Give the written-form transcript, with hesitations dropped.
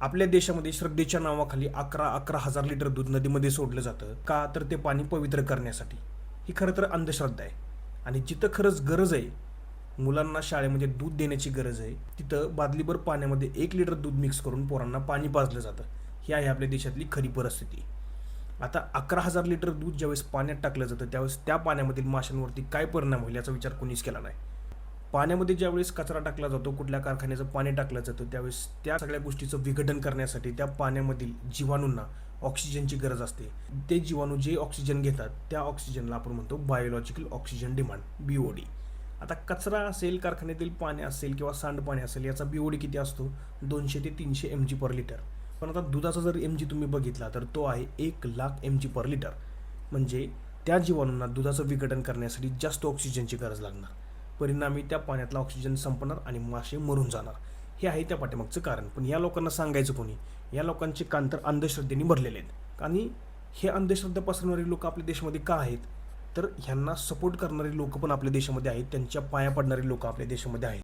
आपल्या देशामध्ये श्रद्धेच्या नावाखाली 11,000 लिटर दूध नदीमध्ये सोडलं जातं का, तर ते पाणी पवित्र करण्यासाठी. ही खरं तर अंधश्रद्धा आहे. आणि जिथं खरंच गरज आहे, मुलांना शाळेमध्ये दूध देण्याची गरज आहे, तिथं बादलीभर पाण्यामध्ये 1 लिटर दूध मिक्स करून पोरांना पाणी पाजलं जातं. ही आहे आपल्या देशातली खरी परिस्थिती. आता 11,000 लिटर दूध ज्यावेळेस पाण्यात टाकलं जातं, त्यावेळेस त्या पाण्यामधील माशांवरती काय परिणाम होईल याचा विचार कोणीच केला नाही. पाण्यामध्ये ज्यावेळेस कचरा टाकला जातो, कुठल्या कारखान्याचं पाणी टाकलं जातं, त्यावेळेस त्या सगळ्या गोष्टीचं विघटन करण्यासाठी त्या पाण्यामधील जीवाणूंना ऑक्सिजनची गरज असते. ते जीवाणू जे ऑक्सिजन घेतात, त्या ऑक्सिजनला आपण म्हणतो बायोलॉजिकल ऑक्सिजन डिमांड, BOD. आता कचरा असेल, कारखान्यातील पाणी असेल किंवा सांडपाणी असेल, याचा BOD किती असतो? 200 ते 300 mg/लिटर. पण आता दुधाचा जर mg तुम्ही बघितला तर तो आहे 1,00,000 mg/लिटर. म्हणजे त्या जीवाणूंना दुधाचं विघटन करण्यासाठी जास्त ऑक्सिजनची गरज लागणार. परिणामी त्या पाण्यातला ऑक्सिजन संपणार आणि मासे मरून जाणार. हे आहे त्या पाठीमागचं कारण. पण या लोकांना सांगायचं कोणी? या लोकांचे कान तर अंधश्रद्धेने भरलेले आहेत. आणि हे अंधश्रद्धा पसरवणारे लोक आपल्या देशामध्ये का आहेत? तर ह्यांना सपोर्ट करणारे लोक पण आपल्या देशामध्ये आहेत, त्यांच्या पाया पडणारे लोक आपल्या देशामध्ये आहेत.